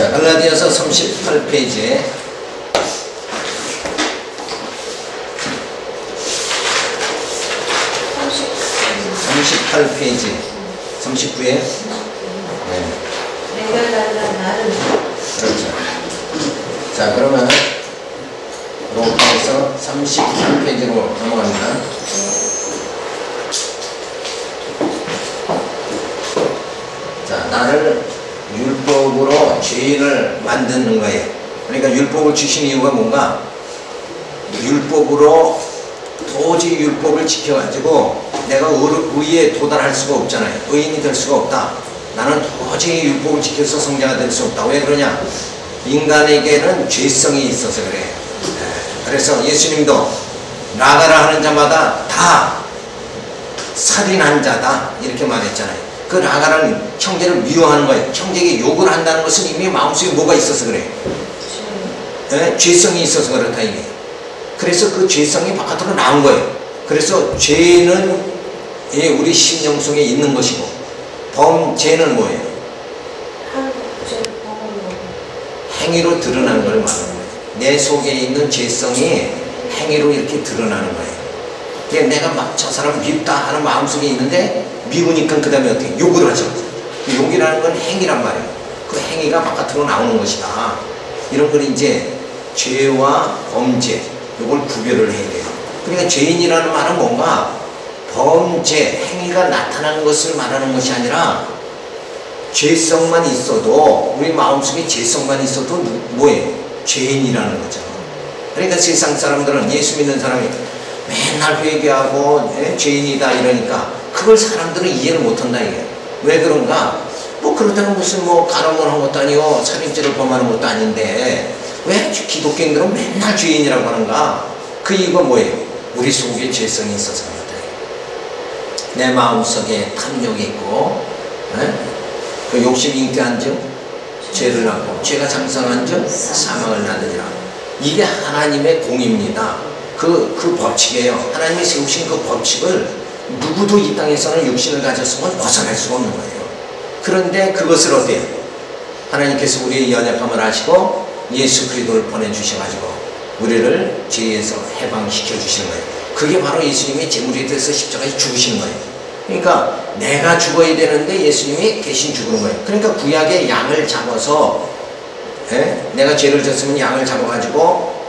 자, 갈라디아서 38페이지에 38페이지 39에 네. 그렇죠. 자, 그러면 로마서 38페이지로 넘어갑니다. 자, 나를 율법으로 죄인을 만드는 거예요. 그러니까 율법을 주신 이유가 뭔가? 율법으로 도저히 율법을 지켜가지고 내가 의에 도달할 수가 없잖아요. 의인이 될 수가 없다. 나는 도저히 율법을 지켜서 성자가 될 수 없다. 왜 그러냐? 인간에게는 죄성이 있어서 그래. 그래서 예수님도 나가라 하는 자마다 다 살인한 자다 이렇게 말했잖아요. 그 나가라는 형제를 미워하는 거예요. 형제에게 욕을 한다는 것은 이미 마음속에 뭐가 있어서 그래? 죄성이 있어서 그렇다 이게. 그래서 그 죄성이 바깥으로 나온 거예요. 그래서 죄는 우리 심령 속에 있는 것이고 범죄는 뭐예요? 행위로 드러나는 걸 말하는 거예요. 내 속에 있는 죄성이 행위로 이렇게 드러나는 거예요. 내가 막 저 사람 밉다 하는 마음속에 있는데 미우니까 그 다음에 어떻게 욕을 하죠. 욕이라는 건 행위란 말이에요. 그 행위가 바깥으로 나오는 것이다. 이런 걸 이제 죄와 범죄 이걸 구별을 해야 돼요. 그러니까 죄인이라는 말은 뭔가 범죄 행위가 나타나는 것을 말하는 것이 아니라 죄성만 있어도 우리 마음속에 죄성만 있어도 뭐예요? 죄인이라는 거죠. 그러니까 세상 사람들은 예수 믿는 사람이 맨날 회개하고 죄인이다 이러니까 그걸 사람들은 이해를 못한다 이게. 왜 그런가? 뭐 그렇다면 무슨 뭐 간음을 한 것도 아니고 살인죄를 범하는 것도 아닌데 왜 기독교인들은 맨날 죄인이라고 하는가? 그 이유가 뭐예요? 우리 속에 죄성이 있어서 그렇다. 내 마음속에 탐욕이 있고 그 욕심이 잉태한 즉 죄를 낳고 죄가 장성한 즉 사망을 낳느니라. 이게 하나님의 공입니다. 그 법칙이에요. 하나님이 세우신 그 법칙을 누구도 이 땅에서는 육신을 가졌으면 벗어날 수가 없는 거예요. 그런데 그것을 어때요? 하나님께서 우리의 연약함을 아시고 예수 그리스도를 보내주셔가지고 우리를 죄에서 해방시켜 주시는 거예요. 그게 바로 예수님이 제물이 돼서 십자가에 죽으시는 거예요. 그러니까 내가 죽어야 되는데 예수님이 대신 죽는 거예요. 그러니까 구약의 양을 잡아서 내가 죄를 졌으면 양을 잡아가지고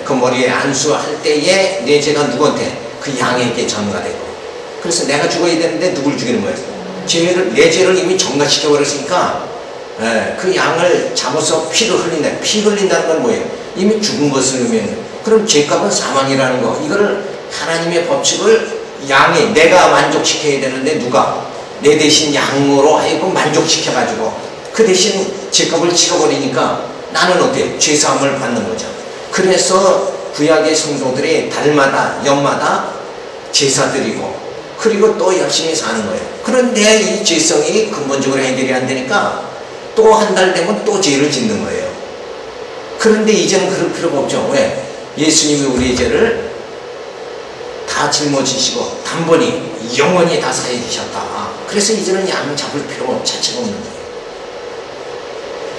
그 머리에 안수할 때에 내 죄가 누구한테? 그 양에게 전가되고. 그래서 내가 죽어야 되는데 누굴 죽이는 거예요? 내 죄를 이미 전가시켜 버렸으니까 그 양을 잡아서 피를 흘린다. 피 흘린다는 건 뭐예요? 이미 죽은 것을 의미해요. 그럼 죄값은 사망이라는 거. 이거를 하나님의 법칙을 양이 내가 만족시켜야 되는데 누가? 내 대신 양으로 하여금 만족시켜가지고 그 대신 죄값을 치러버리니까 나는 어때? 죄사함을 받는 거죠. 그래서 구약의 성도들이 달마다 연마다 제사 드리고 그리고 또 열심히 사는 거예요. 그런데 이 죄성이 근본적으로 해결이 안 되니까 또 한 달 되면 또 죄를 짓는 거예요. 그런데 이제는 그럴 필요가 없죠. 왜? 예수님이 우리의 죄를 다 짊어지시고 단번에 영원히 다 사해 주셨다. 그래서 이제는 양 잡을 필요 자체가 없는 거예요.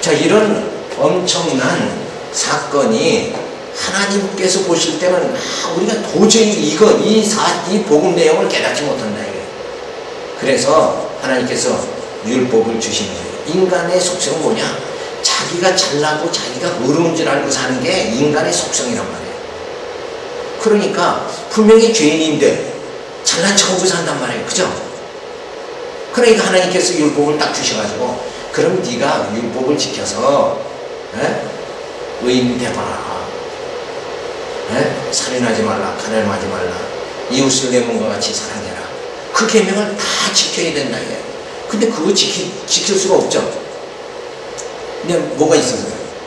자, 이런 엄청난 사건이 하나님께서 보실 때는 우리가 도저히 이 복음 내용을 깨닫지 못한다 이게. 그래서 하나님께서 율법을 주신 거예요. 인간의 속성은 뭐냐? 자기가 잘나고 자기가 의로운 줄 알고 사는 게 인간의 속성이란 말이에요. 그러니까 분명히 죄인인데 잘난 척하고 산단 말이에요. 그죠? 그러니까 하나님께서 율법을 딱 주셔가지고 그럼 네가 율법을 지켜서 의인 되거라. 살인하지 말라, 가늠하지 말라, 이웃을 내 몸과 같이 사랑해라. 그 계명을 다 지켜야 된다 이게. 근데 그거 지킬 수가 없죠. 근데 뭐가 있어서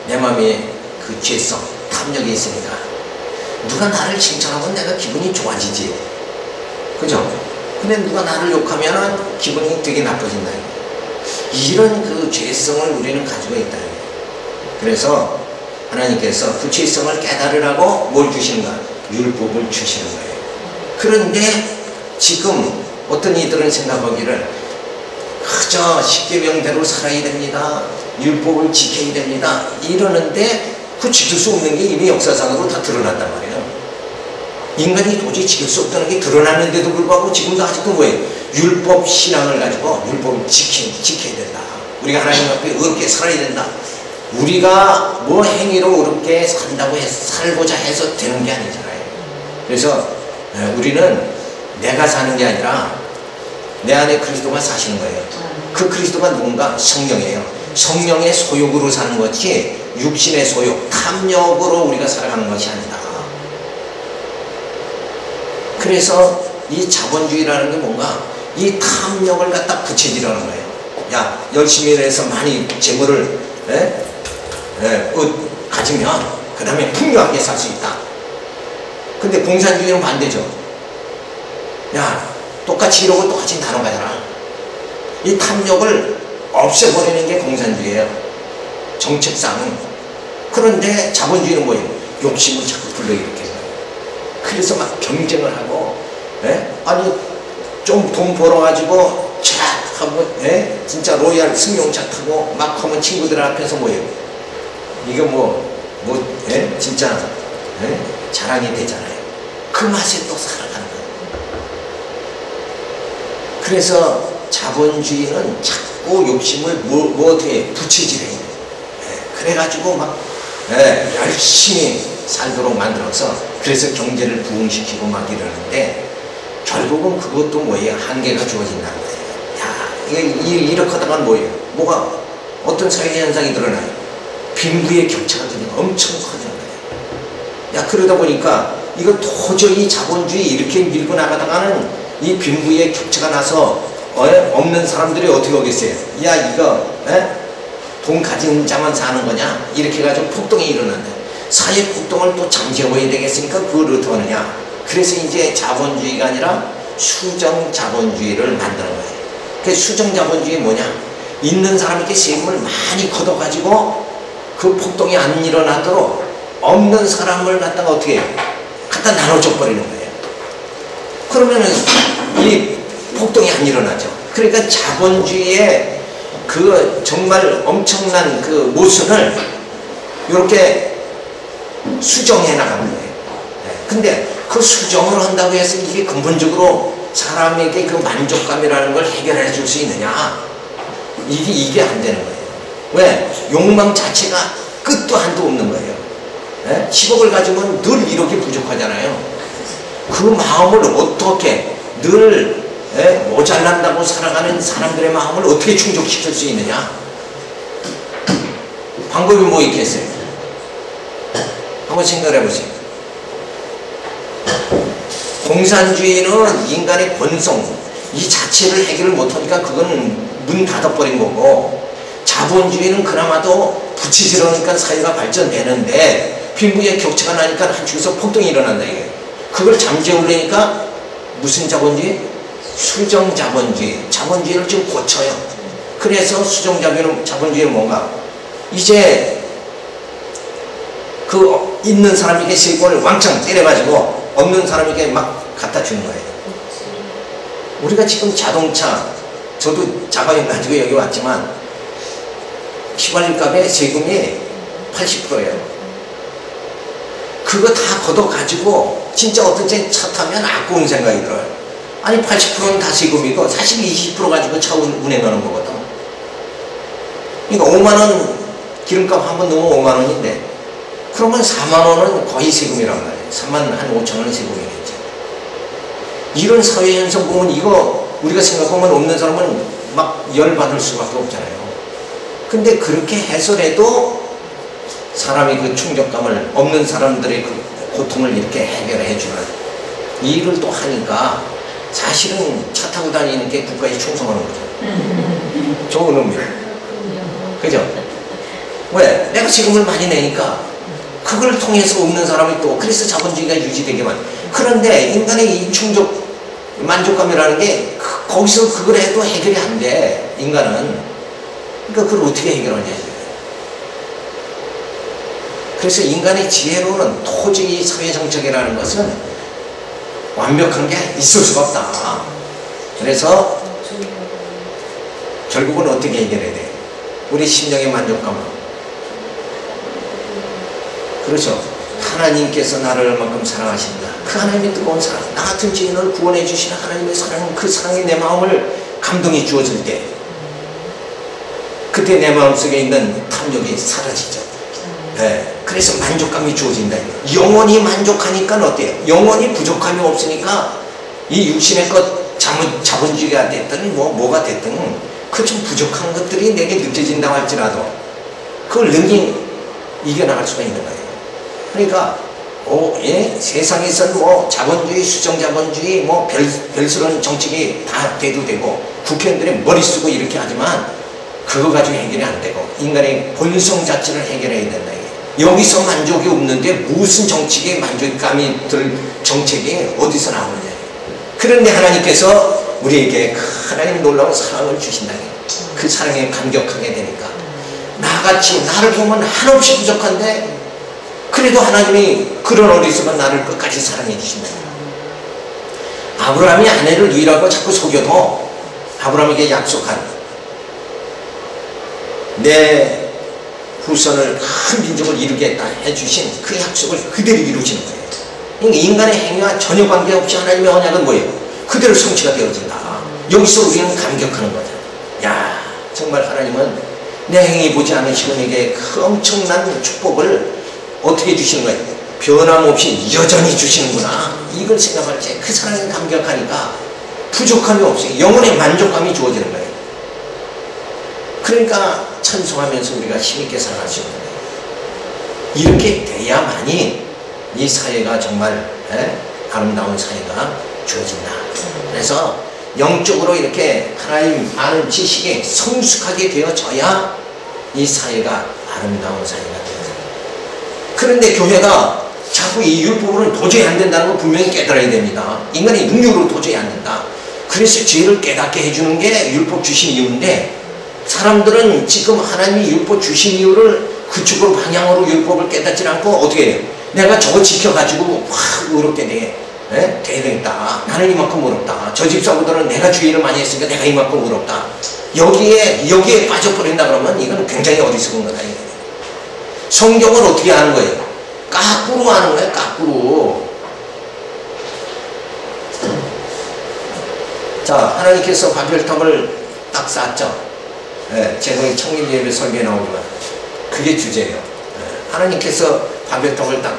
내 마음에 그 죄성, 탐욕이 있으니까 누가 나를 칭찬하면 내가 기분이 좋아지지. 그죠? 근데 누가 나를 욕하면 기분이 되게 나빠진다. 이런 그 죄성을 우리는 가지고 있다. 그래서 하나님께서 그 죄성을 깨달으라고 뭘 주시는가? 율법을 주시는 거예요. 그런데 지금 어떤 이들은 생각하기를 그저 십계명대로 살아야 됩니다. 율법을 지켜야 됩니다 이러는데 그 지킬 수 없는 게 이미 역사상으로 다 드러났단 말이에요. 인간이 도저히 지킬 수 없다는 게 드러났는데도 불구하고 지금도 아직도 뭐예요? 율법 신앙을 가지고 율법을 지켜야 된다. 우리가 하나님 앞에 의롭게 살아야 된다. 우리가 뭐 행위로 의롭게 산다고 살고자 해서 되는 게 아니잖아요. 그래서 우리는 내가 사는 게 아니라 내 안에 그리스도가 사시는 거예요. 그 그리스도가 누군가? 성령이에요. 성령의 소욕으로 사는 것이 육신의 소욕, 탐욕으로 우리가 살아가는 것이 아니다. 그래서 이 자본주의라는 게 뭔가 이 탐욕을 갖다 부채질하는 거예요. 야, 열심히 해서 많이 재물을 가지면 그 다음에 풍요하게 살 수 있다. 근데 공산주의는 반대죠. 야, 똑같이 이러고 똑같이 나눠가잖아. 이 탐욕을 없애버리는 게 공산주의예요. 정책상은. 그런데 자본주의는 뭐예요? 욕심을 자꾸 불러일으켜요. 그래서 막 경쟁을 하고, 아니 좀 돈 벌어가지고 촥 하고, 진짜 로얄 승용차 타고 막 하면 친구들 앞에서 뭐예요? 이거 진짜 자랑이 되잖아요. 그 맛에 또 살아가는 거예요. 그래서 자본주의는 자꾸 욕심을 어떻게 부채질해요. 그래가지고 막 열심히 살도록 만들어서 그래서 경제를 부흥시키고 막 이러는데 결국은 그것도 뭐예요? 한계가 주어진다는 거예요. 야, 이렇게 하다가 뭐예요? 뭐가 어떤 사회 현상이 드러나요? 빈부의 격차가 엄청 커지는 거예요. 야, 그러다 보니까 이거 도저히 자본주의 이렇게 밀고 나가다가는 이 빈부의 격차가 나서 없는 사람들이 어떻게 하겠어요? 야, 이거 돈 가진 자만 사는 거냐? 이렇게 해가지고 폭동이 일어난다. 사회 폭동을 또 잠재워야 되겠으니까 그걸 어떻게 하느냐? 그래서 이제 자본주의가 아니라 수정자본주의를 만드는 거예요. 그 수정자본주의 뭐냐? 있는 사람에게 세금을 많이 걷어가지고 그 폭동이 안 일어나도록 없는 사람을 갖다가 어떻게 해요? 갖다 나눠줘 버리는 거예요. 그러면은 이 폭동이 안 일어나죠. 그러니까 자본주의의 그 정말 엄청난 그 모순을 이렇게 수정해 나가는 거예요. 근데 그 수정을 한다고 해서 이게 근본적으로 사람에게 그 만족감이라는 걸 해결해 줄 수 있느냐? 이게 안 되는 거예요. 왜? 욕망 자체가 끝도 한도 없는 거예요. 10억을 가지면 늘 1억이 부족하잖아요. 그 마음을 어떻게 늘 모자란다고 살아가는 사람들의 마음을 어떻게 충족시킬 수 있느냐? 방법이 뭐 있겠어요? 한번 생각해 보세요. 공산주의는 인간의 본성 이 자체를 해결을 못하니까 그건 문 닫아버린 거고, 자본주의는 그나마도 부치스러우니까 사회가 발전되는데 빈부의 격차가 나니까 한쪽에서 폭동이 일어난다 이게. 그걸 잠재우려니까 무슨 자본주의? 수정자본주의. 자본주의를 좀 고쳐요. 그래서 수정자본주의는 뭔가 이제 그 있는 사람에게 세금을 왕창 때려가지고 없는 사람에게 막 갖다 주는 거예요. 우리가 지금 자동차, 저도 자가용 가지고 여기 왔지만 휘발유값의 세금이 80%예요. 그거 다 걷어가지고 진짜 어떤 차 타면 아까운 생각이 들어요. 아니 80%는 다 세금이고 사실 20% 가지고 차 운행하는 거거든. 그러니까 5만원 기름값 한번 넣으면 5만원인데 그러면 4만원은 거의 세금이란 말이에요. 3만 한 5천원은 세금이겠죠. 이런 사회 현상 보면 이거 우리가 생각하면 없는 사람은 막 열받을 수밖에 없잖아요. 근데 그렇게 해서라도 사람이 그 충족감을, 없는 사람들의 그 고통을 이렇게 해결해 주는 일을 또 하니까 사실은 차 타고 다니는 게 국가에 충성하는 거죠. 좋은 의미로. 그죠? 왜? 내가 세금을 많이 내니까 그걸 통해서 없는 사람이 또, 그래서 자본주의가 유지되게만. 그런데 인간의 이 충족, 만족감이라는 게 거기서 그걸 해도 해결이 안 돼, 인간은. 그러니까 그걸 어떻게 해결하냐. 그래서 인간의 지혜로는 도저히 사회정책이라는 것은 완벽한 게 있을 수가 없다. 그래서 결국은 어떻게 해결해야 돼? 우리 심령의 만족감은. 그렇죠. 하나님께서 나를 얼만큼 사랑하신다. 그 하나님의 뜨거운 사랑, 나 같은 죄인을 구원해 주시는 하나님의 사랑, 그 사랑이 내 마음을 감동이 주어질 때, 그때 내 마음속에 있는 탐욕이 사라지죠. 네. 그래서 만족감이 주어진다. 영원히 만족하니까 어때요? 영원히 부족함이 없으니까 이 육신의 것, 자본주의가 됐든 뭐가 됐든 그 좀 부족한 것들이 내게 느껴진다고 할지라도 그걸 능히 이겨나갈 수가 있는 거예요. 그러니까 세상에선 자본주의, 수정자본주의, 별스러운 정책이 다 돼도 되고 국회의원들이 머리 쓰고 이렇게 하지만 그거 가지고 해결이 안 되고 인간의 본성 자체를 해결해야 된다. 여기서 만족이 없는데 무슨 정책에 만족감이 들 정책이 어디서 나오느냐. 그런데 하나님께서 우리에게 하나님의 놀라운 사랑을 주신다. 그 사랑에 감격하게 되니까 나같이 나를 보면 한없이 부족한데 그래도 하나님이 그런 어리석은 나를 끝까지 사랑해 주신다. 아브라함이 아내를 유일하고 자꾸 속여도 아브라함에게 약속한 내 후손을 큰 민족을 이루겠다 해주신 그 약속을 그대로 이루시는 거예요. 그러니까 인간의 행위와 전혀 관계없이 하나님의 언약은 뭐예요? 그대로 성취가 되어진다. 여기서 우리는 감격하는 거죠. 야, 정말 하나님은 내 행위 보지 않으시고 내게 그 엄청난 축복을 어떻게 주시는 거예요? 변함없이 여전히 주시는구나. 이걸 생각할 때 그 사랑에 감격하니까 부족함이 없어요. 영혼의 만족감이 주어지는 거예요. 그러니까 찬송하면서 우리가 힘있게 살아갈 수 있는 거예요. 이렇게 돼야만이 이 사회가 정말 아름다운 사회가 주어진다. 그래서 영적으로 이렇게 하나님 아는 지식에 성숙하게 되어져야 이 사회가 아름다운 사회가 되어져요. 그런데 교회가 자꾸 이 율법으로는 도저히 안 된다는 거 분명히 깨달아야 됩니다. 인간의 능력으로 도저히 안 된다. 그래서 죄를 깨닫게 해주는 게 율법 주신 이유인데 사람들은 지금 하나님이 율법 주신 이유를 그쪽으로 방향으로 율법을 깨닫지 않고 어떻게 해요? 내가 저거 지켜가지고 확 의롭게 돼야 되겠다. 나는 이만큼 의롭다. 저 집사보다는 내가 주의를 많이 했으니까 내가 이만큼 의롭다. 여기에 빠져버린다 그러면 이건 굉장히 어리석은 거다. 성경을 어떻게 하는 거예요? 까꾸로 하는 거예요. 까꾸로. 자, 하나님께서 바벨탑을 딱 쌓았죠. 제가 청년예배 설교에 나오지만 그게 주제예요. 하나님께서 바벨탑을 딱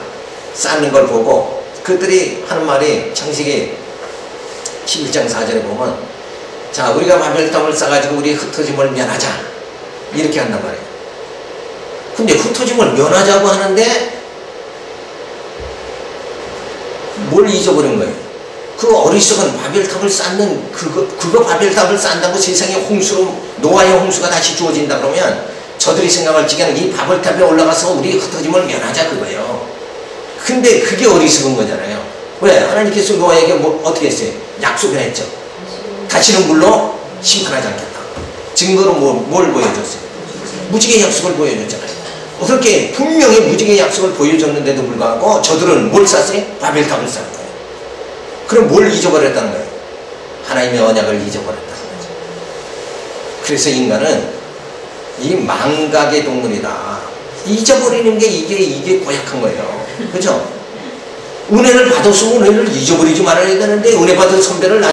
쌓는 걸 보고 그들이 하는 말이 창세기 11장 4절에 보면 자, 우리가 바벨탑을 쌓아가지고 우리 흩어짐을 면하자 이렇게 한단 말이에요. 근데 흩어짐을 면하자고 하는데 뭘 잊어버린 거예요? 그 어리석은 바벨탑을 쌓는 그거 바벨탑을 쌓는다고 세상에 홍수로 노아의 홍수가 다시 주어진다 그러면 저들이 생각할 적에는 이 바벨탑에 올라가서 우리 흩어짐을 면하자 그거예요. 근데 그게 어리석은 거잖아요. 왜? 하나님께서 노아에게 어떻게 했어요? 약속을 했죠. 다시는 물로 심판하지 않겠다. 증거로 뭘 보여줬어요? 무지개 약속을 보여줬잖아요. 그렇게 분명히 무지개 약속을 보여줬는데도 불구하고 저들은 뭘 쌌어요? 바벨탑을 쌓은 거예요. 그럼 뭘 잊어버렸다는 거예요? 하나님의 언약을 잊어버렸다는 거죠. 그래서 인간은 이 망각의 동물이다. 잊어버리는 게 이게 고약한 거예요. 그죠? 은혜를 받았으면 은혜를 잊어버리지 말아야 되는데 은혜 받은 선배를